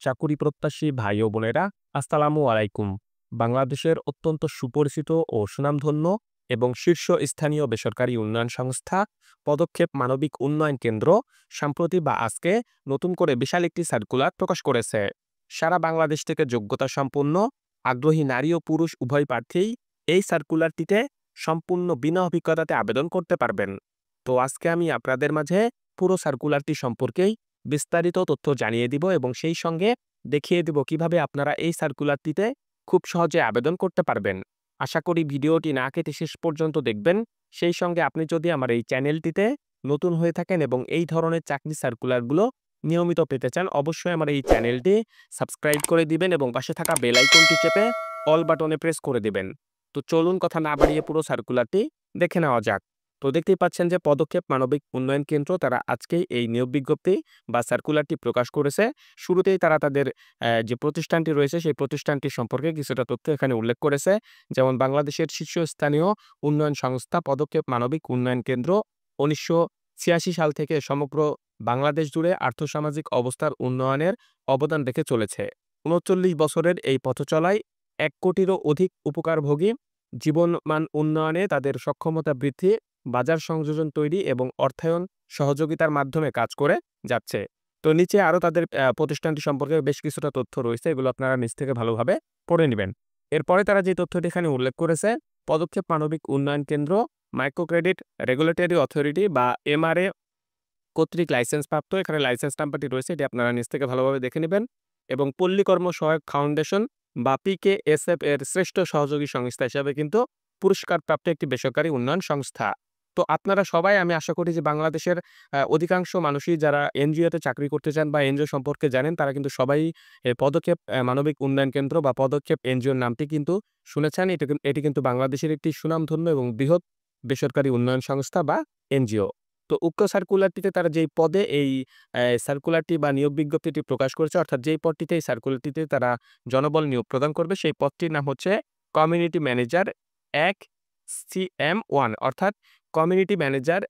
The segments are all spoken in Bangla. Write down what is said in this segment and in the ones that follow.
চাকুরি প্রত্যাশী ভাই ও বোনেরা, আসসালামু আলাইকুম। বাংলাদেশের অত্যন্ত সুপরিচিত ও সুনামধন্য এবং শীর্ষস্থানীয় বেসরকারি উন্নয়ন সংস্থা পদক্ষেপ মানবিক উন্নয়ন কেন্দ্র সম্প্রতি বা আজকে নতুন করে বিশাল একটি সার্কুলার প্রকাশ করেছে। সারা বাংলাদেশ থেকে যোগ্যতা সম্পন্ন আগ্রহী নারী ও পুরুষ উভয় প্রার্থীই এই সার্কুলারটিতে সম্পূর্ণ বিনা অভিজ্ঞতাতে আবেদন করতে পারবেন। তো আজকে আমি আপনাদের মাঝে পুরো সার্কুলারটি সম্পর্কেই বিস্তারিত তথ্য জানিয়ে দিব এবং সেই সঙ্গে দেখিয়ে দিব কিভাবে আপনারা এই সার্কুলারটিতে খুব সহজে আবেদন করতে পারবেন। আশা করি ভিডিওটি না কেটে শেষ পর্যন্ত দেখবেন। সেই সঙ্গে আপনি যদি আমার এই চ্যানেলটিতে নতুন হয়ে থাকেন এবং এই ধরনের চাকরি সার্কুলারগুলো নিয়মিত পেতে চান, অবশ্যই আমার এই চ্যানেলটি সাবস্ক্রাইব করে দিবেন এবং পাশে থাকা বেল আইকনটি চেপে অল বাটনে প্রেস করে দিবেন। তো চলুন কথা না বাড়িয়ে পুরো সার্কুলারটি দেখে নেওয়া যাক। তো দেখতেই পাচ্ছেন যে পদক্ষেপ মানবিক উন্নয়ন কেন্দ্র তারা আজকেই এই নিয়োগ বিজ্ঞপ্তি বা সার্কুলারটি প্রকাশ করেছে। শুরুতেই তারা তাদের যে প্রতিষ্ঠানটি রয়েছে সেই প্রতিষ্ঠানটি সম্পর্কে কিছুটা তথ্য এখানে উল্লেখ করেছে। যেমন বাংলাদেশের শীর্ষস্থানীয় উন্নয়ন সংস্থা পদক্ষেপ মানবিক উন্নয়ন কেন্দ্র ১৯৮৬ সাল থেকে সমগ্র বাংলাদেশ জুড়ে আর্থসামাজিক অবস্থার উন্নয়নের অবদান রেখে চলেছে। ৩৯ বছরের এই পথচলায় ১ কোটিরও অধিক উপকারভোগী জীবনমান উন্নয়নে তাদের সক্ষমতা বৃদ্ধি, বাজার সংযোজন তৈরি এবং অর্থায়ন সহযোগিতার মাধ্যমে কাজ করে যাচ্ছে। তো নিচে আরো তাদের প্রতিষ্ঠানটি সম্পর্কে বেশ কিছুটা তথ্য রয়েছে। এগুলো আপনারা নিচ থেকে ভালোভাবে পড়ে নিবেন। এরপরে তারা যে তথ্যটি এখানে উল্লেখ করেছে, পদক্ষেপ মানবিক উন্নয়ন কেন্দ্র মাইক্রো ক্রেডিট রেগুলেটরি অথরিটি বা এমআরএ কর্তৃক লাইসেন্সপ্রাপ্ত। এখানে লাইসেন্স নাম্বারটি রয়েছে, এটি আপনারা নিচ থেকে ভালোভাবে দেখে নিবেন। এবং পল্লী কর্ম সহায়ক ফাউন্ডেশন বা পিকেএসএফ এর শ্রেষ্ঠ সহযোগী সংস্থা হিসাবে কিন্তু পুরস্কারপ্রাপ্ত একটি বেসরকারি উন্নয়ন সংস্থা। তো আপনারা সবাই, আমি আশা করি যে বাংলাদেশের অধিকাংশ মানুষই যারা এনজিওতে চাকরি করতে চান বা এনজিও সম্পর্কে জানেন, তারা কিন্তু সবাই পদক্ষেপ মানবিক উন্নয়ন কেন্দ্র বা পদক্ষেপ এনজিওর নামটি কিন্তু শুনেছেন। এটি কিন্তু বাংলাদেশের একটি সুনামধন্য এবং বৃহৎ বেসরকারি উন্নয়ন সংস্থা বা এনজিও। তো উক্ত সার্কুলারটিতে তারা যেই পদে এই সার্কুলারটি বা নিয়োগ বিজ্ঞপ্তিটি প্রকাশ করেছে, অর্থাৎ যেই পদটিতে এই সার্কুলারটিতে তারা জনবল নিয়োগ প্রদান করবে, সেই পদটির নাম হচ্ছে কমিউনিটি ম্যানেজার ১ CM1, অর্থাৎ কমিউনিটি ম্যানেজার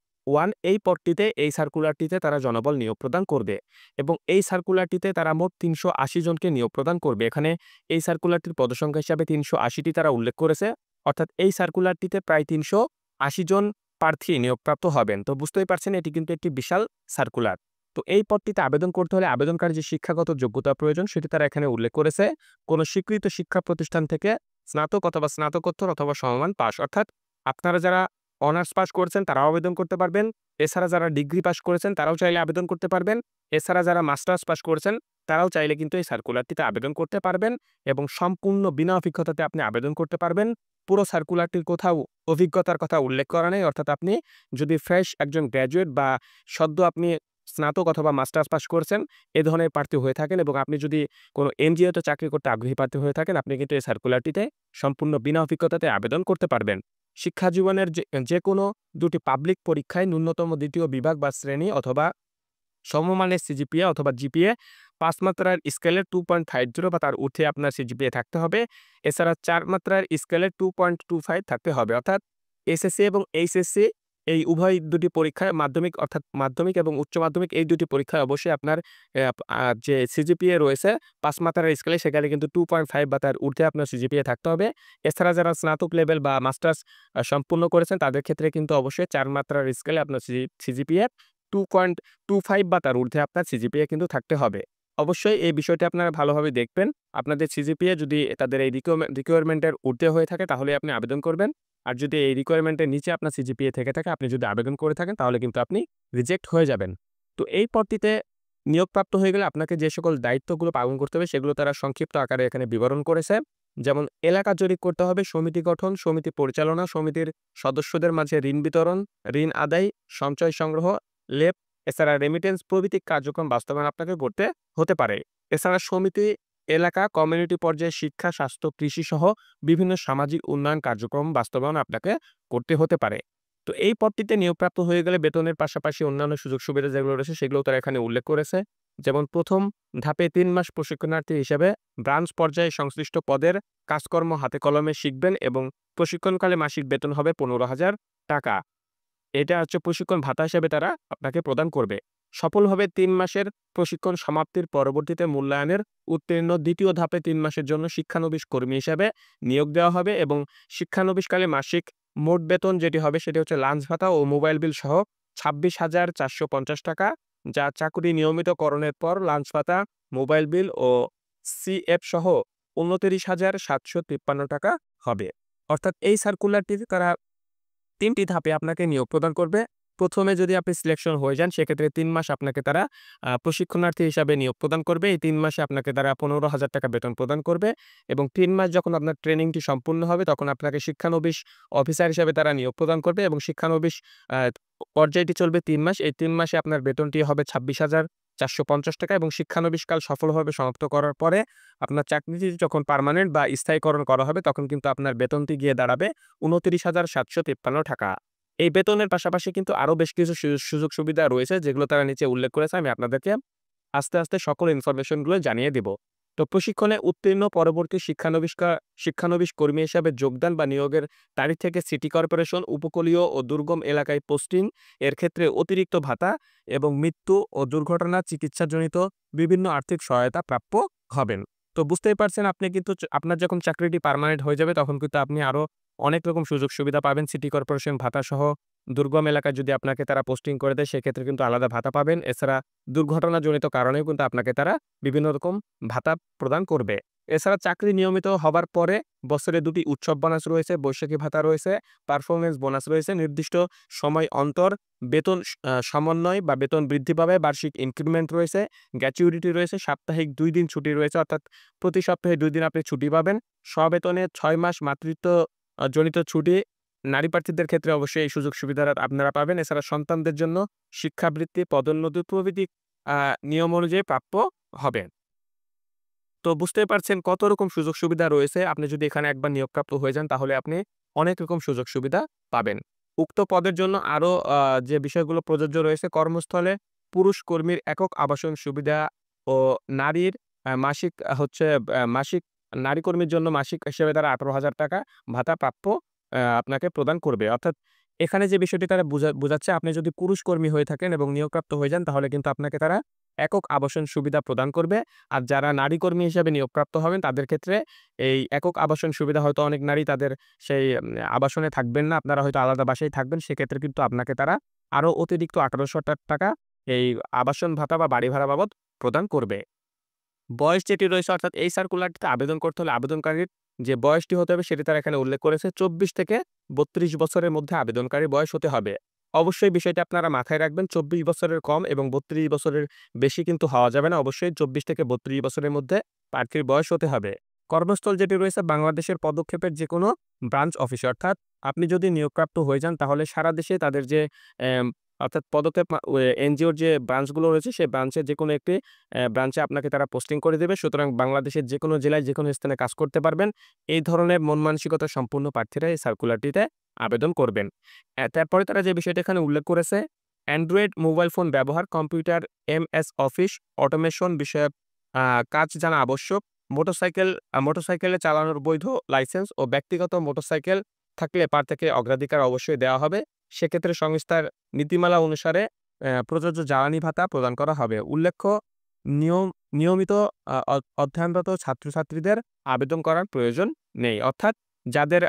1। এই পদটিতে এই সার্কুলারটিতে তারা জনবল নিয়োগ প্রদান করবে এবং এই সার্কুলারটিতে তারা মোট ৩৮০ জনকে নিয়োগ প্রদান করবে। এখানে এই সার্কুলারটির পদসংখ্যা হিসাবে ৩৮০টি তারা উল্লেখ করেছে, অর্থাৎ এই সার্কুলারটিতে প্রায় ৩৮০ জন প্রার্থী নিয়োগপ্রাপ্ত হবেন। তো বুঝতেই পারছেন এটি কিন্তু একটি বিশাল সার্কুলার। তো এই পদটিতে আবেদন করতে হলে আবেদনকারী যে শিক্ষাগত যোগ্যতা প্রয়োজন সেটি তারা এখানে উল্লেখ করেছে। কোনো স্বীকৃত শিক্ষা প্রতিষ্ঠান থেকে স্নাতক অথবা স্নাতকোত্তর অথবা সমমান পাস, অর্থাৎ আপনারা যারা অনার্স পাস করেছেন তারাও আবেদন করতে পারবেন। এছাড়া যারা ডিগ্রি পাস করেছেন তারাও চাইলে আবেদন করতে পারবেন। এছাড়া যারা মাস্টার্স পাস করেছেন তারাও চাইলে কিন্তু এই সার্কুলারটিতে আবেদন করতে পারবেন এবং সম্পূর্ণ বিনা অভিজ্ঞতাতে আপনি আবেদন করতে পারবেন। পুরো সার্কুলারটির কোথাও অভিজ্ঞতার কথা উল্লেখ করা নেই, অর্থাৎ আপনি যদি ফ্রেশ একজন গ্র্যাজুয়েট বা সদ্য আপনি স্নাতক অথবা মাস্টার্স পাস করেছেন এ ধরনের প্রার্থী হয়ে থাকেন এবং আপনি যদি কোনো এনজিওতে চাকরি করতে আগ্রহী প্রার্থী হয়ে থাকেন, আপনি কিন্তু এই সার্কুলারটিতে সম্পূর্ণ বিনা অভিজ্ঞতাতে আবেদন করতে পারবেন। শিক্ষা জীবনের যে কোনো দুটি পাবলিক পরীক্ষায় ন্যূনতম দ্বিতীয় বিভাগ বা শ্রেণী অথবা সমমানের সিজিপিএ অথবা জিপিএ ৫ মাত্রার স্কেলের 2.50 বা তার ঊর্ধ্বে আপনার সিজিপিএ থাকতে হবে। এছাড়া ৪ মাত্রার স্কেলের 2.25 থাকতে হবে, অর্থাৎ এসএসসি এবং এইচএসসি এই উভয় দুটি পরীক্ষায় মাধ্যমিক, অর্থাৎ মাধ্যমিক এবং উচ্চ মাধ্যমিক এই দুটি পরীক্ষায় অবশ্যই আপনার যে সিজিপিএ রয়েছে ৫ মাত্রার স্কেলে সেখানে কিন্তু 2.5 বা তার ঊর্ধ্বে আপনার সিজিপিএ থাকতে হবে। এছাড়া যারা স্নাতক লেভেল বা মাস্টার্স সম্পূর্ণ করেছেন তাদের ক্ষেত্রে কিন্তু অবশ্যই ৪ মাত্রার স্কেলে আপনার সিজিপিএ 2.25 বা তার ঊর্ধ্বে আপনার সিজিপিএ কিন্তু থাকতে হবে। অবশ্যই এই বিষয়টি আপনারা ভালোভাবে দেখবেন। আপনাদের সিজিপিএ যদি তাদের এই রিকোয়ারমেন্টের ঊর্ধ্বে হয়ে থাকে তাহলে আপনি আবেদন করবেন। আর যদি এই রিকোয়ারমেন্টের নিচে আপনার সিজিপিএ থেকে থাকে, আপনি যদি আবেদন করে থাকেন তাহলে কিন্তু আপনি রিজেক্ট হয়ে যাবেন। তো এই পদটিতে নিয়োগপ্রাপ্ত হয়ে গেলে আপনাকে যে সকল দায়িত্বগুলো পালন করতে হবে সেগুলো তারা সংক্ষিপ্ত আকারে এখানে বিবরণ করেছে। যেমন এলাকা জরিপ করতে হবে, সমিতি গঠন, সমিতি পরিচালনা, সমিতির সদস্যদের মাঝে ঋণ বিতরণ, ঋণ আদায়, সঞ্চয় সংগ্রহ, লেপ, এছাড়া রেমিটেন্স প্রভৃতি কার্যক্রম বাস্তবায়ন আপনাকে করতে হতে পারে। এছাড়া সমিতি এলাকা কমিউনিটি পর্যায়ে শিক্ষা, স্বাস্থ্য, কৃষি সহ বিভিন্ন সামাজিক উন্নয়ন কার্যক্রম বাস্তবায়ন আপনাকে করতে হতে পারে। তো এই পদটিতে নিয়োগপ্রাপ্ত হয়ে গেলে বেতনের পাশাপাশি অন্যান্য সুযোগ সুবিধা যেগুলো রয়েছে সেগুলো তারা এখানে উল্লেখ করেছে। যেমন প্রথম ধাপে ৩ মাস প্রশিক্ষণার্থী হিসেবে ব্রাঞ্চ পর্যায়ে সংশ্লিষ্ট পদের কাজকর্ম হাতে কলমে শিখবেন এবং প্রশিক্ষণকালে মাসিক বেতন হবে ১৫,০০০ টাকা। এটা হচ্ছে প্রশিক্ষণ ভাতা হিসেবে তারা আপনাকে প্রদান করবে। সফলভাবে ৩ মাসের প্রশিক্ষণ সমাপ্তির পরবর্তীতে মূল্যায়নের উত্তীর্ণ দ্বিতীয় ধাপে ৩ মাসের জন্য শিক্ষানবিশ কর্মী হিসাবে নিয়োগ দেওয়া হবে এবং শিক্ষানবিশকালে মাসিক মোট বেতন যেটি হবে সেটি হচ্ছে লাঞ্চ ভাতা ও মোবাইল বিল সহ ২৬,৪৫০ টাকা, যা চাকুরি নিয়মিতকরণের পর লাঞ্চ ভাতা, মোবাইল বিল ও সিএফ সহ ২৯,৭৫৩ টাকা হবে। অর্থাৎ এই সার্কুলারটিতে তারা ৩টি ধাপে আপনাকে নিয়োগ প্রদান করবে। ১ম এ যদি আপনি সিলেকশন হয়ে যান সেক্ষেত্রে ৩ মাস আপনাকে তারা প্রশিক্ষণার্থী হিসাবে নিয়োগ প্রদান করবে। এই ৩ মাসে আপনাকে তারা ১৫,০০০ টাকা বেতন প্রদান করবে এবং ৩ মাস যখন আপনার ট্রেনিংটি সম্পূর্ণ হবে তখন আপনাকে শিক্ষানবিশ অফিসার হিসাবে তারা নিয়োগ প্রদান করবে এবং শিক্ষানবিশ আ পর্যায়টি চলবে ৩ মাস। এই ৩ মাসে আপনার বেতনটি হবে ২৬,৪৫০ টাকা এবং শিক্ষানবিশকাল সফলভাবে সমাপ্ত করার পরে আপনার চাকরিটি যখন পার্মানেন্ট বা স্থায়ীকরণ করা হবে তখন কিন্তু আপনার বেতনটি গিয়ে দাঁড়াবে ২৯,৭৫৩ টাকা। এই বেতনের পাশাপাশি কিন্তু আরো বেশ কিছু সুযোগ সুবিধা রয়েছে যেগুলো তারা নিচে উল্লেখ করেছে। আমি আপনাদেরকে আস্তে, আস্তে সকল ইনফরমেশন গুলো জানিয়ে দিব। তো প্রশিক্ষণে উত্তীর্ণ পরবর্তী শিক্ষানবিশ কর্মী হিসাবে যোগদান বা নিয়োগের তারিখ থেকে সিটি কর্পোরেশন, উপকূলীয় ও দুর্গম এলাকায় পোস্টিং এর ক্ষেত্রে অতিরিক্ত ভাতা এবং মৃত্যু ও দুর্ঘটনা চিকিৎসাজনিত বিভিন্ন আর্থিক সহায়তা প্রাপ্য হবেন। তো বুঝতেই পারছেন আপনি কিন্তু আপনার যখন চাকরিটি পার্মানেন্ট হয়ে যাবে তখন কিন্তু আপনি আরো অনেক রকম সুযোগ সুবিধা পাবেন। সিটি কর্পোরেশন ভাতা সহ দুর্গম এলাকায় যদি আপনাকে তারা পোস্টিং করে দেয় সেক্ষেত্রে কিন্তু আলাদা ভাতা পাবেন। এছাড়া দুর্ঘটনাজনিত কারণেও কিন্তু আপনাকে তারা বিভিন্ন রকম ভাতা প্রদান করবে। এছাড়া চাকরি নিয়মিত হবার পরে বছরে ২টি উৎসব বোনাস রয়েছে, বৈশাখী ভাতা রয়েছে, পারফরম্যান্স বোনাস রয়েছে, নির্দিষ্ট সময় অন্তর বেতন সমন্বয় বা বেতন বৃদ্ধি পাবে, বার্ষিক ইনক্রিমেন্ট রয়েছে, গ্র্যাচুইটি রয়েছে, সাপ্তাহিক ২ দিন ছুটি রয়েছে অর্থাৎ প্রতি সপ্তাহে 2 দিন আপনি ছুটি পাবেন। সবেতনে ৬ মাস মাতৃত্ব জনিত ছুটি নারী প্রার্থীদের ক্ষেত্রে অবশ্যই এই সুযোগ সুবিধাটা আপনারা পাবেন। এছাড়া সন্তানদের জন্য শিক্ষাবৃত্তি, পদোন্নতি প্রভৃতি নিয়ম অনুযায়ী প্রাপ্য হবেন। তো বুঝতেই পারছেন কত রকম সুযোগ সুবিধা রয়েছে। আপনি যদি এখানে একবার নিয়োগপ্রাপ্ত হয়ে যান তাহলে আপনি অনেক রকম সুযোগ সুবিধা পাবেন। উক্ত পদের জন্য আরো যে বিষয়গুলো প্রযোজ্য রয়েছে কর্মস্থলে পুরুষ কর্মীর একক আবাসন সুবিধা ও নারীর মাসিক মাসিক নারী কর্মীর জন্য মাসিক হিসেবে তারা ১৮,০০০ টাকা ভাতা প্রাপ্য আপনাকে প্রদান করবে। অর্থাৎ এখানে যে বিষয়টি তারা বুঝাচ্ছে আপনি যদি পুরুষ কর্মী হয়ে থাকেন এবং নিয়োগপ্রাপ্ত হয়ে যান তাহলে কিন্তু আপনাকে তারা একক আবাসন সুবিধা প্রদান করবে। আর যারা নারী কর্মী হিসেবে নিয়োগপ্রাপ্ত হবেন তাদের ক্ষেত্রে এই একক আবাসন সুবিধা হয়তো অনেক নারী তাদের সেই আবাসনে থাকবেন না, আপনারা হয়তো আলাদা বাসায় থাকবেন। সেক্ষেত্রে কিন্তু আপনাকে তারা আরো অতিরিক্ত ১৮০০ টাকা এই আবাসন ভাতা বা বাড়ি ভাড়া বাবদ প্রদান করবে। বয়স যেটি রয়েছে অর্থাৎ এই সার্কুলারটিতে আবেদন করতে হলে আবেদনকারীর যে বয়সটি হতে হবে সেটি তারা এখানে উল্লেখ করেছে ২৪ থেকে ৩২ বছরের মধ্যে আবেদনকারীর বয়স হতে হবে। অবশ্যই বিষয়টি আপনারা মাথায় রাখবেন ২৪ বছরের কম এবং ৩২ বছরের বেশি কিন্তু হওয়া যাবে না। অবশ্যই ২৪ থেকে ৩২ বছরের মধ্যে প্রার্থীর বয়স হতে হবে। কর্মস্থল যেটি রয়েছে বাংলাদেশের পদক্ষেপের যেকোনো ব্রাঞ্চ অফিসে অর্থাৎ আপনি যদি নিয়োগপ্রাপ্ত হয়ে যান তাহলে সারা দেশে তাদের যে এম অর্থাৎ পদক্ষেপ এনজিওর যে ব্রাঞ্চগুলো রয়েছে সেই ব্রাঞ্চের যেকোনো একটি ব্রাঞ্চে আপনাকে তারা পোস্টিং করে দেবে। সুতরাং বাংলাদেশের যেকোনো জেলায় যেকোনো স্থানে কাজ করতে পারবেন। এই ধরনের মন মানসিকতা সম্পূর্ণ প্রার্থীরা এই সার্কুলারটিতে আবেদন করবেন। তারপরে তারা যে বিষয়টা এখানে উল্লেখ করেছে অ্যান্ড্রয়েড মোবাইল ফোন ব্যবহার, কম্পিউটার, এমএস অফিস, অটোমেশন বিষয়ক কাজ জানা আবশ্যক। মোটরসাইকেলে চালানোর বৈধ লাইসেন্স ও ব্যক্তিগত মোটরসাইকেল থাকলে প্রার্থীকে অগ্রাধিকার অবশ্যই দেওয়া হবে। সেক্ষেত্রে সংস্থার নীতিমালা অনুসারে প্রযোজ্য জ্বালানি ভাতা প্রদান করা হবে। উল্লেখ্য নিয়মিত অধ্যয়নরত ছাত্রছাত্রীদের আবেদন করার প্রয়োজন নেই। অর্থাৎ যাদের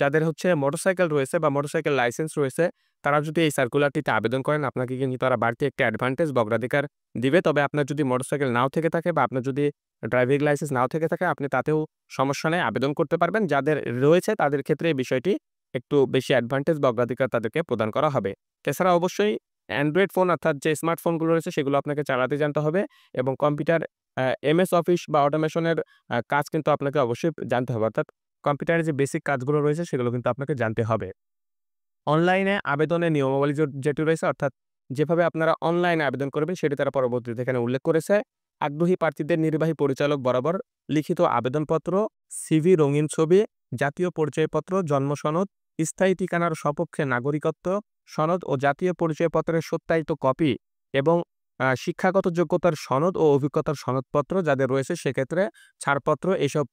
যাদের হচ্ছে মোটরসাইকেল রয়েছে বা মোটরসাইকেল লাইসেন্স রয়েছে তারা যদি এই সার্কুলারটিতে আবেদন করেন আপনাকে কিন্তু তারা বাড়তি একটা অ্যাডভান্টেজ বা অগ্রাধিকার দিবে। তবে আপনার যদি মোটরসাইকেল নাও থেকে থাকে বা আপনার যদি ড্রাইভিং লাইসেন্স নাও থেকে থাকে আপনি তাতেও সমস্যা নেই, আবেদন করতে পারবেন। যাদের রয়েছে তাদের ক্ষেত্রে এই বিষয়টি একটু বেশি অ্যাডভান্টেজ বা অগ্রাধিকার তাদেরকে প্রদান করা হবে। এছাড়া অবশ্যই অ্যান্ড্রয়েড ফোন অর্থাৎ যে স্মার্টফোনগুলো রয়েছে সেগুলো আপনাকে চালাতে জানতে হবে এবং কম্পিউটার এমএস অফিস বা অটোমেশনের কাজ কিন্তু আপনাকে অবশ্যই জানতে হবে। অর্থাৎ কম্পিউটারের যে বেসিক কাজগুলো রয়েছে সেগুলো কিন্তু আপনাকে জানতে হবে। অনলাইনে আবেদনের নিয়মাবলী যেটি রয়েছে অর্থাৎ যেভাবে আপনারা অনলাইনে আবেদন করবেন সেটি তারা পরবর্তীতে এখানে উল্লেখ করেছে। আগ্রহী প্রার্থীদের নির্বাহী পরিচালক বরাবর লিখিত আবেদনপত্র, সিভি, রঙিন ছবি, জাতীয় পরিচয়পত্র, জন্ম সনদ, স্থায়ী ঠিকানার সপক্ষে নাগরিকত্ব সনদ ও জাতীয় পরিচয়পত্রের সত্যায়িত কপি এবং শিক্ষাগত যোগ্যতার সনদ ও অভিজ্ঞতার সনদপত্র যাদের রয়েছে সেক্ষেত্রে ছাড়পত্র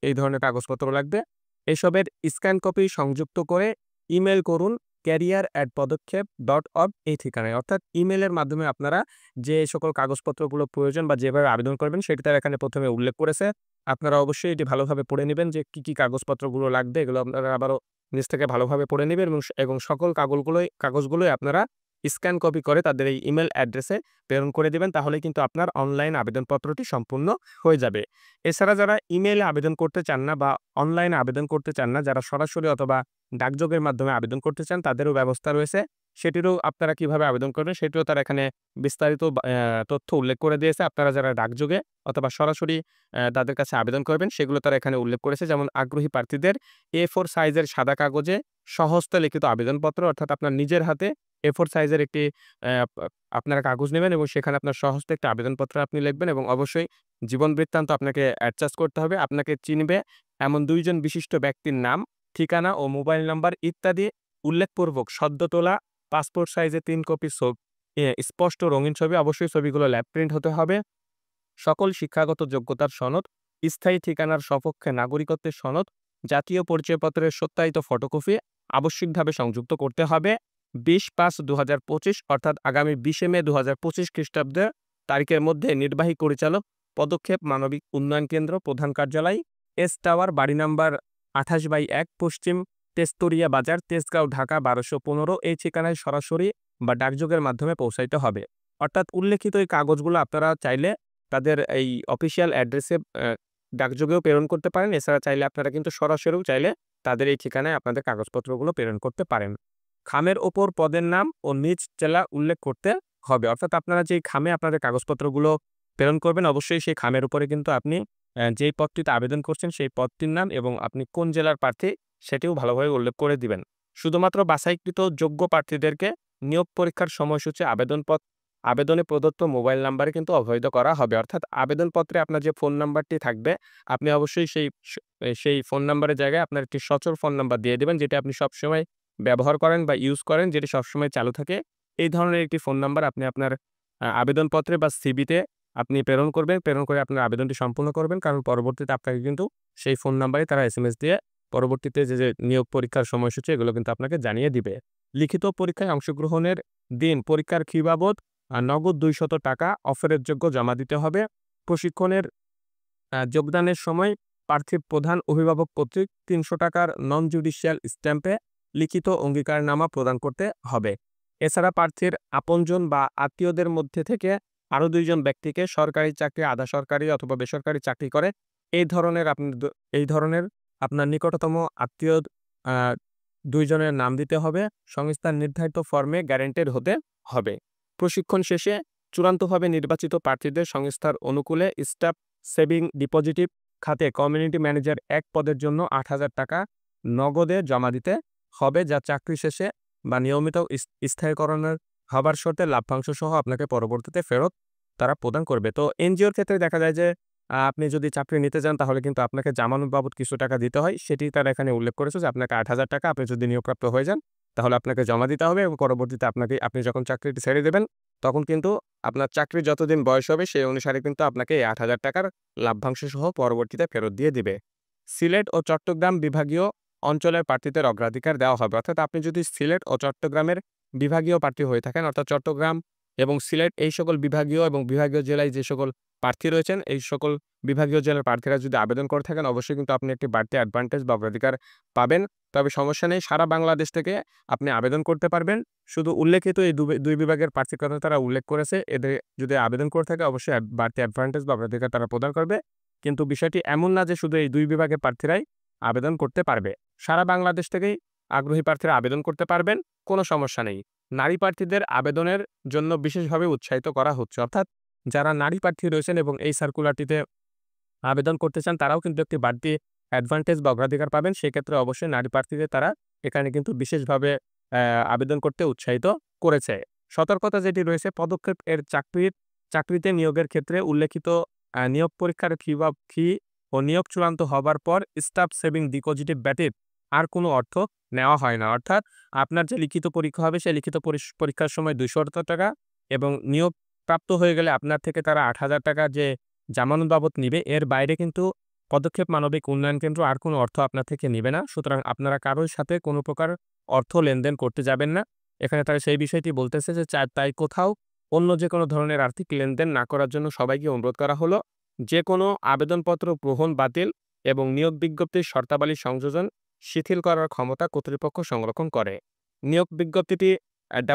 এই ধরনের কাগজপত্র লাগবে। এসবের স্ক্যান কপি সংযুক্ত করে ইমেইল করুন career@পদক্ষেপ.org এই ঠিকানায়, অর্থাৎ ইমেইলের মাধ্যমে আপনারা যে সকল কাগজপত্রগুলো প্রয়োজন বা যেভাবে আবেদন করবেন সেটি তারা এখানে ১ম এ উল্লেখ করেছে। আপনারা অবশ্যই এটি ভালোভাবে পড়ে নিবেন যে কি কাগজপত্রগুলো লাগবে, এগুলো আপনারা আবারও নিজ থেকে ভালোভাবে পড়ে নিবেন এবং সকল কাগজগুলোই আপনারা স্ক্যান কপি করে তাদের এই ইমেইল অ্যাড্রেসে প্রেরণ করে দিবেন। তাহলেই কিন্তু আপনার অনলাইন আবেদনপত্রটি সম্পূর্ণ হয়ে যাবে। এছাড়া যারা ইমেইলে আবেদন করতে চান না বা অনলাইনে আবেদন করতে চান না, যারা সরাসরি অথবা ডাকযোগের মাধ্যমে আবেদন করতে চান, তাদেরও ব্যবস্থা রয়েছে। সেটিরও আপনারা কিভাবে আবেদন করবেন সেটিও তারা এখানে বিস্তারিত তথ্য উল্লেখ করে দিয়েছে। আপনারা যারা ডাকযোগে অথবা সরাসরি তাদের কাছে আবেদন করবেন সেগুলো তারা এখানে উল্লেখ করেছে। যেমন আগ্রহী প্রার্থীদের A4 সাইজের সাদা কাগজে স্বহস্তে লিখিত আবেদনপত্র, অর্থাৎ আপনার নিজের হাতে A4 সাইজের একটি আপনারা কাগজ নেবেন এবং সেখানে আপনার স্বহস্তে একটা আবেদনপত্র আপনি লিখবেন এবং অবশ্যই জীবন বৃত্তান্ত আপনাকে অ্যাটাচ করতে হবে। আপনাকে চিনবে এমন ২ জন বিশিষ্ট ব্যক্তির নাম, ঠিকানা ও মোবাইল নাম্বার ইত্যাদি উল্লেখপূর্বক সদ্য তোলা পাসপোর্ট সাইজের ৩ কপি স্পষ্ট রঙিন ছবি, অবশ্যই ছবিগুলো ল্যাব প্রিন্ট হতে হবে। সকল শিক্ষাগত যোগ্যতার সনদ, স্থায়ী ঠিকানার সপক্ষে নাগরিকত্বের সনদ, জাতীয় পরিচয়পত্রের সত্যায়িত ফটোকপি আবশ্যিকভাবে সংযুক্ত করতে হবে। ২০/৫/২০২৫ অর্থাৎ আগামী ২০শে মে ২০২৫ খ্রিস্টাব্দের তারিখের মধ্যে নির্বাহী পরিচালক, পদক্ষেপ মানবিক উন্নয়ন কেন্দ্র, প্রধান কার্যালয়, এস টাওয়ার, বাড়ি নাম্বার ২৮/১, পশ্চিম তেস্তরিয়া বাজার, তেজগাঁও, ঢাকা ১২১৫ এই ঠিকানায় সরাসরি বা ডাকযোগের মাধ্যমে পৌঁছাইতে হবে। অর্থাৎ উল্লেখিত এই কাগজগুলো আপনারা চাইলে তাদের এই অফিসিয়াল অ্যাড্রেসে ডাকযোগেও প্রেরণ করতে পারেন। এছাড়া চাইলে আপনারা কিন্তু সরাসরিও চাইলে তাদের এই ঠিকানায় আপনাদের কাগজপত্রগুলো প্রেরণ করতে পারেন। খামের ওপর পদের নাম ও নিজ জেলা উল্লেখ করতে হবে। অর্থাৎ আপনারা যেই খামে আপনাদের কাগজপত্রগুলো প্রেরণ করবেন অবশ্যই সেই খামের উপরে কিন্তু আপনি যেই পদটিতে আবেদন করছেন সেই পদটির নাম এবং আপনি কোন জেলার প্রার্থী সেটিও ভালোভাবে উল্লেখ করে দিবেন। শুধুমাত্র বাছাইকৃত যোগ্য প্রার্থীদেরকে নিয়োগ পরীক্ষার সময়সূচি আবেদনে প্রদত্ত মোবাইল নাম্বারে কিন্তু অবহিত করা হবে। অর্থাৎ আবেদনপত্রে আপনার যে ফোন নাম্বারটি থাকবে আপনি অবশ্যই সেই ফোন নাম্বারের জায়গায় আপনার একটি সচল ফোন নাম্বার দিয়ে দিবেন, যেটি আপনি সবসময় ব্যবহার করেন বা ইউজ করেন, যেটি সবসময় চালু থাকে। এই ধরনের একটি ফোন নাম্বার আপনি আপনার আবেদনপত্রে বা সিভিতে আপনি প্রেরণ করবেন। প্রেরণ করে আপনার আবেদনটি সম্পূর্ণ করবেন। কারণ পরবর্তীতে আপনাকে কিন্তু সেই ফোন নাম্বারে তারা এসএমএস দিয়ে পরবর্তীতে যে নিয়োগ পরীক্ষার সময়সূচি এগুলো কিন্তু আপনাকে জানিয়ে দিবে। লিখিত পরীক্ষায় অংশগ্রহণের দিন পরীক্ষার ফি বাবদ নগদ ২০০ টাকা অফারের যোগ্য জমা দিতে হবে। প্রশিক্ষণের যোগদানের সময় প্রার্থীর প্রধান অভিভাবক কর্তৃক ৩০০ টাকার নন জুডিশিয়াল স্ট্যাম্পে লিখিত অঙ্গীকারনামা প্রদান করতে হবে। এছাড়া প্রার্থীর আপনজন বা আত্মীয়দের মধ্যে থেকে আরও ২ জন ব্যক্তিকে সরকারি চাকরি, আধা সরকারি অথবা বেসরকারি চাকরি করে এই ধরনের আপনার নিকটতম আত্মীয় ২ জনের নাম দিতে হবে। সংস্থার নির্ধারিত ফর্মে গ্যারান্টেড হতে হবে। প্রশিক্ষণ শেষে চূড়ান্তভাবে নির্বাচিত প্রার্থীদের সংস্থার অনুকূলে স্টাফ সেভিং ডিপোজিট খাতে কমিউনিটি ম্যানেজার ১ পদের জন্য ৮,০০০ টাকা নগদে জমা দিতে হবে, যা চাকরি শেষে বা নিয়মিত স্থায়ীকরণের হবার শর্তে লাভ্যাংশ সহ আপনাকে পরবর্তীতে ফেরত তারা প্রদান করবে। তো এনজিওর ক্ষেত্রে দেখা যায় যে আপনি যদি চাকরি নিতে চান তাহলে কিন্তু আপনাকে জামানত বাবদ কিছু টাকা দিতে হয়। সেটি তারা এখানে উল্লেখ করেছে যে আপনাকে ৮,০০০ টাকা আপনি যদি নিয়োগপ্রাপ্ত হয়ে যান তাহলে আপনাকে জমা দিতে হবে এবং পরবর্তীতে আপনি যখন চাকরিটি ছেড়ে দেবেন তখন কিন্তু আপনার চাকরির যতদিন বয়স হবে সেই অনুসারে কিন্তু আপনাকে এই ৮,০০০ টাকার লাভ্যাংশ সহ পরবর্তীতে ফেরত দিয়ে দিবে। সিলেট ও চট্টগ্রাম বিভাগীয় অঞ্চলের প্রার্থীদের অগ্রাধিকার দেওয়া হবে। অর্থাৎ আপনি যদি সিলেট ও চট্টগ্রামের বিভাগীয় প্রার্থী হয়ে থাকেন, অর্থাৎ চট্টগ্রাম এবং সিলেট এই সকল বিভাগীয় এবং বিভাগীয় জেলায় যে সকল প্রার্থী রয়েছেন এই সকল বিভাগীয় জেলার প্রার্থীরা যদি আবেদন করে থাকেন অবশ্যই কিন্তু আপনি একটি বাড়তি অ্যাডভান্টেজ বা অগ্রাধিকার পাবেন। তবে সমস্যা নেই, সারা বাংলাদেশ থেকে আপনি আবেদন করতে পারবেন। শুধু উল্লেখিত এই দুই বিভাগের প্রার্থীর কথা তারা উল্লেখ করেছে, এদের যদি আবেদন করে থাকে অবশ্যই বাড়তি অ্যাডভান্টেজ বা অগ্রাধিকার তারা প্রদান করবে। কিন্তু বিষয়টি এমন না যে শুধু এই ২ বিভাগের প্রার্থীরাই আবেদন করতে পারবে। সারা বাংলাদেশ থেকেই আগ্রহী প্রার্থীরা আবেদন করতে পারবেন, কোনো সমস্যা নেই। নারী প্রার্থীদের আবেদনের জন্য বিশেষভাবে উৎসাহিত করা হচ্ছে। অর্থাৎ যারা নারী প্রার্থী রয়েছেন এবং এই সার্কুলারটিতে আবেদন করতে চান তারাও কিন্তু একটি বাড়তি অ্যাডভান্টেজ বা অগ্রাধিকার পাবেন। সেক্ষেত্রে অবশ্যই নারী প্রার্থীদের তারা এখানে কিন্তু বিশেষভাবে আবেদন করতে উৎসাহিত করেছে। সতর্কতা যেটি রয়েছে, পদক্ষেপ এর চাকরিতে নিয়োগের ক্ষেত্রে উল্লেখিত নিয়োগ পরীক্ষার ফি ও নিয়োগ চূড়ান্ত হবার পর স্টাফ সেভিং ডিপোজিট ব্যতীত আর কোনো অর্থ নেওয়া হয় না। অর্থাৎ আপনার যে লিখিত পরীক্ষা হবে সেই লিখিত পরীক্ষার সময় ২০০ টাকা এবং নিয়োগ প্রাপ্ত হয়ে গেলে আপনার থেকে তারা ৮,০০০ টাকা যে জামানত বাবদ নিবে, এর বাইরে কিন্তু পদক্ষেপ মানবিক উন্নয়ন কেন্দ্র আর কোনো অর্থ আপনার থেকে নিবে না। সুতরাং আপনারা কারোর সাথে কোনো প্রকার অর্থ লেনদেন করতে যাবেন না। এখানে তারা সেই বিষয়টি বলতেছে যে তাই কোথাও অন্য যে কোনো ধরনের আর্থিক লেনদেন না করার জন্য সবাইকে অনুরোধ করা হলো। যে কোনো আবেদনপত্র গ্রহণ বাতিল এবং নিয়োগ বিজ্ঞপ্তির শর্তাবলী সংযোজন শিথিল করার ক্ষমতা কর্তৃপক্ষ সংরক্ষণ করে। নিয়োগ বিজ্ঞপ্তিটি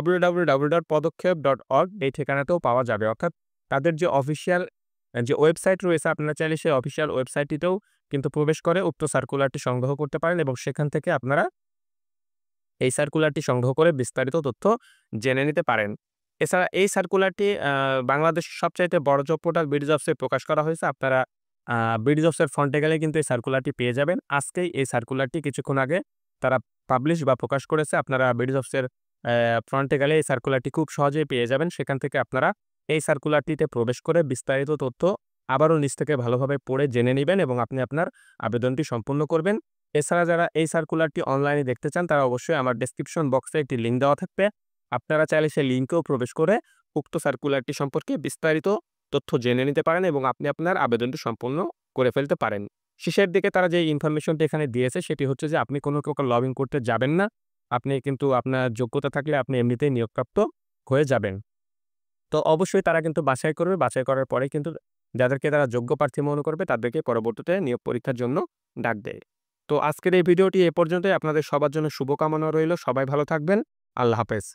www.পদক্ষেপ.org এই ঠিকানাতেও পাওয়া যাবে। অর্থাৎ তাদের যে অফিসিয়াল যে ওয়েবসাইট রয়েছে, আপনারা চাইলে সেই অফিসিয়াল ওয়েবসাইটটিতেও কিন্তু প্রবেশ করে উক্ত সার্কুলারটি সংগ্রহ করতে পারেন এবং সেখান থেকে আপনারা এই সার্কুলারটি সংগ্রহ করে বিস্তারিত তথ্য জেনে নিতে পারেন। এছাড়া এই সার্কুলারটি বাংলাদেশের সবচাইতে বড় জব পোর্টাল বিডিজবসে প্রকাশ করা হয়েছে। আপনারা বিডিজবসের ফ্রন্টে গেলে কিন্তু এই সার্কুলারটি পেয়ে যাবেন। আজকেই এই সার্কুলারটি কিছুক্ষণ আগে তারা পাবলিশ বা প্রকাশ করেছে। আপনারা বিডিজবসের ফ্রন্টে গেলে এই সার্কুলারটি খুব সহজেই পেয়ে যাবেন। সেখান থেকে আপনারা এই সার্কুলারটিতে প্রবেশ করে বিস্তারিত তথ্য আবারও নিজ থেকে ভালোভাবে পড়ে জেনে নিবেন এবং আপনি আপনার আবেদনটি সম্পূর্ণ করবেন। এছাড়া যারা এই সার্কুলারটি অনলাইনে দেখতে চান তারা অবশ্যই আমার ডেসক্রিপশন বক্সে একটি লিঙ্ক দেওয়া থাকবে। আপনারা চাইলে সেই লিঙ্কেও প্রবেশ করে উক্ত সার্কুলারটি সম্পর্কে বিস্তারিত তথ্য জেনে নিতে পারেন এবং আপনি আপনার আবেদনটি সম্পূর্ণ করে ফেলতে পারেন। শেষের দিকে তারা যে ইনফরমেশনটি এখানে দিয়েছে সেটি হচ্ছে যে আপনি কোনো প্রকার লগ ইন করতে যাবেন না। আপনি কিন্তু আপনার যোগ্যতা থাকলে আপনি এমনিতেই নিয়োগপ্রাপ্ত হয়ে যাবেন। তো অবশ্যই তারা কিন্তু বাছাই করবে। বাছাই করার পরে কিন্তু যাদেরকে তারা যোগ্য প্রার্থী মনে করবে তাদেরকে পরবর্তীতে নিয়োগ পরীক্ষার জন্য ডাক দেয়। তো আজকের এই ভিডিওটি এ পর্যন্তই। আপনাদের সবার জন্য শুভকামনা রইল। সবাই ভালো থাকবেন। আল্লাহ হাফেজ।